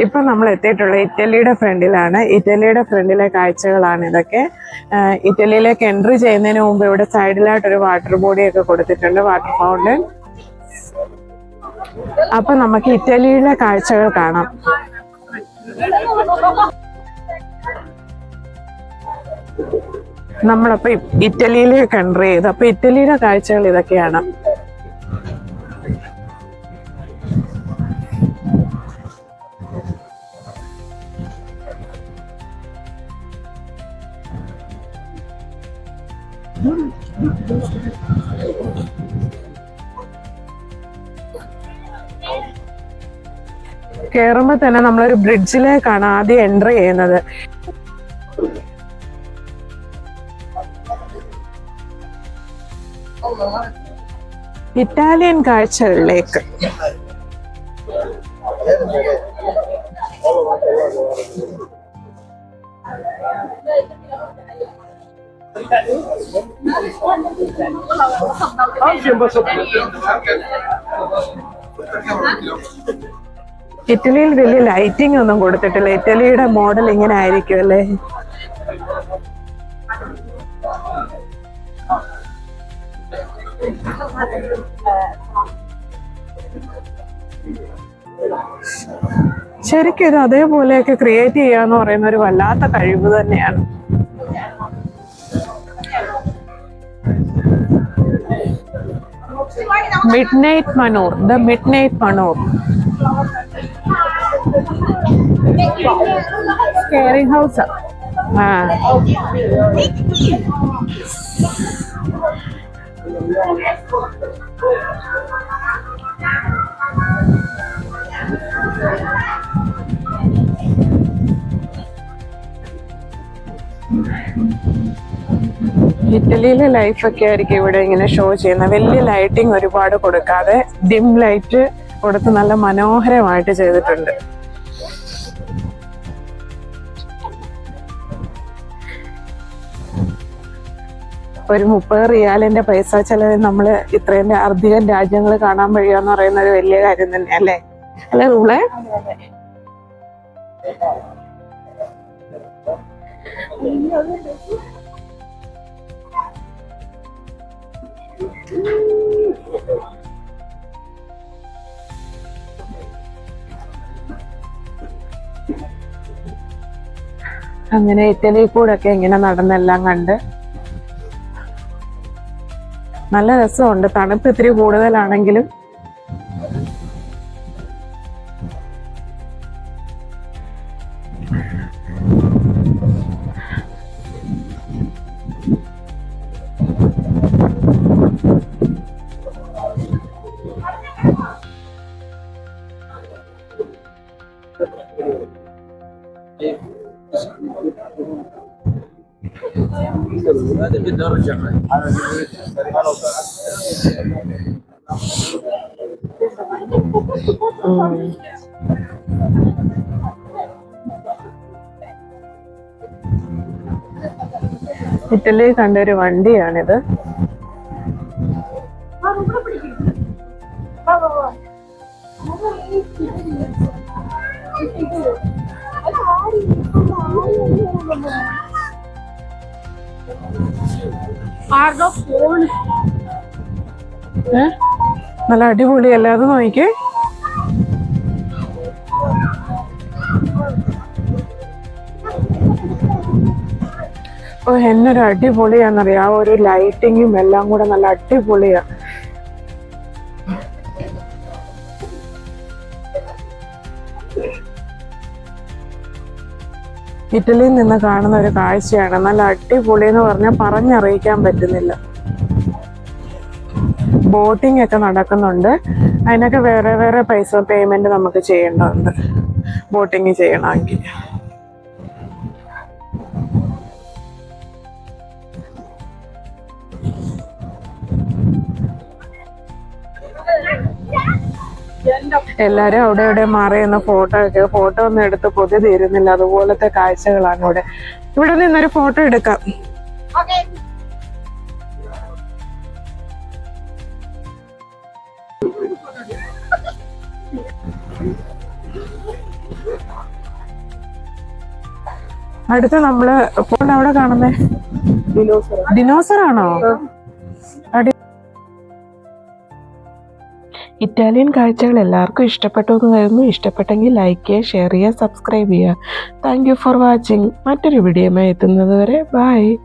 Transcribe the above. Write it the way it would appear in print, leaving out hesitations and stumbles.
ഇപ്പൊ നമ്മൾ എത്തിയിട്ടുള്ള ഇറ്റലിയുടെ ഫ്രണ്ടിലാണ്. ഇറ്റലിയുടെ ഫ്രണ്ടിലെ കാഴ്ചകളാണ് ഇതൊക്കെ. ഇറ്റലിയിലേക്ക് എൻട്രി ചെയ്യുന്നതിന് മുമ്പ് ഇവിടെ സൈഡിലായിട്ടൊരു വാട്ടർ ബോഡിയൊക്കെ കൊടുത്തിട്ടുണ്ട്, വാട്ടർ ഫൗണ്ടൻ. അപ്പൊ നമുക്ക് ഇറ്റലിയിലെ കാഴ്ചകൾ കാണാം. നമ്മളപ്പോ ഇറ്റലിയിലേക്ക് എൻട്രി ചെയ്തു. അപ്പൊ ഇറ്റലിയുടെ കാഴ്ചകൾ ഇതൊക്കെയാണ്. കേറുമ്പോ തന്നെ നമ്മളൊരു ബ്രിഡ്ജിലേക്കാണ് ആദ്യം എൻട്രി ചെയ്യുന്നത്. ഇറ്റാലിയൻ കാഴ്ചകളിലേക്ക്. ഇറ്റലിയിൽ വലിയ ലൈറ്റിംഗ് ഒന്നും കൊടുത്തിട്ടില്ല. ഇറ്റലിയുടെ മോഡൽ ഇങ്ങനെ ആയിരിക്കും അല്ലേ? ശരിക്കും ഇത് അതേപോലെയൊക്കെ ക്രിയേറ്റ് ചെയ്യാന്ന് പറയുന്ന ഒരു വല്ലാത്ത കഴിവ് തന്നെയാണ്. Midnight manor, the midnight manor. Scaring house. ഇറ്റലിയിലെ ലൈഫൊക്കെ ആയിരിക്കും ഇവിടെ ഇങ്ങനെ ഷോ ചെയ്യുന്നത്. വലിയ ലൈറ്റിംഗ് ഒരുപാട് കൊടുക്കാതെ ഡിം ലൈറ്റ് കൊടുത്ത് നല്ല മനോഹരമായിട്ട് ചെയ്തിട്ടുണ്ട്. ഒരു 30 റിയാലിന്റെ പൈസ ചെലവിൽ നമ്മള് ഇത്രയും അധികം രാജ്യങ്ങൾ കാണാൻ കഴിയുമെന്ന് പറയുന്ന ഒരു വലിയ കാര്യം തന്നെ അല്ലേ? അല്ലെ റൂളെ? അങ്ങനെ ഇറ്റലി കൂടെ ഒക്കെ ഇങ്ങനെ നടന്നെല്ലാം കണ്ട് നല്ല രസമുണ്ട്. തണുപ്പ് ഇത്തിരി കൂടുതലാണെങ്കിലും ഇറ്റലി കണ്ടൊരു വണ്ടിയാണിത്. നല്ല അടിപൊളിയല്ലേ? അത് നോക്കിക്കേ. ഓ, എന്നൊരു അടിപൊളിയാന്നറിയാം. ആ ഒരു ലൈറ്റിങ്ങും എല്ലാം കൂടെ നല്ല അടിപൊളിയാ. ഇറ്റലിയിൽ നിന്ന് കാണുന്ന ഒരു കാഴ്ചയാണ്. നല്ല അടിപൊളി എന്ന് പറഞ്ഞാൽ പറഞ്ഞറിയിക്കാൻ പറ്റുന്നില്ല. ബോട്ടിംഗ് ഒക്കെ നടക്കുന്നുണ്ട്. അതിനൊക്കെ വേറെ വേറെ പൈസ പേയ്മെന്റ് നമുക്ക് ചെയ്യേണ്ടതുണ്ട് ബോട്ടിങ് ചെയ്യണമെങ്കിൽ. എല്ലാരും അവിടെ ഇവിടെ മാറി നിന്ന് ഫോട്ടോ ഒന്നും എടുത്ത് പൊതി തീരുന്നില്ല. അതുപോലത്തെ കാഴ്ചകളാണ് ഇവിടെ. ഇവിടെ നിന്നൊരു ഫോട്ടോ എടുക്കാം. അടുത്ത നമ്മള് ഇപ്പോൾ അവിടെ കാണുന്നേ ഡിനോസർ ആണോ? ഇറ്റാലിയൻ കാഴ്ചകൾ എല്ലാവർക്കും ഇഷ്ടപ്പെട്ടു എന്ന് കരുതുന്നു. ഇഷ്ടപ്പെട്ടെങ്കിൽ ലൈക്ക് ചെയ്യുക, ഷെയർ ചെയ്യുക, സബ്സ്ക്രൈബ് ചെയ്യുക. Thank you for watching. മറ്റൊരു വീഡിയോയുമായി എത്തുന്നത് വരെ ബൈ.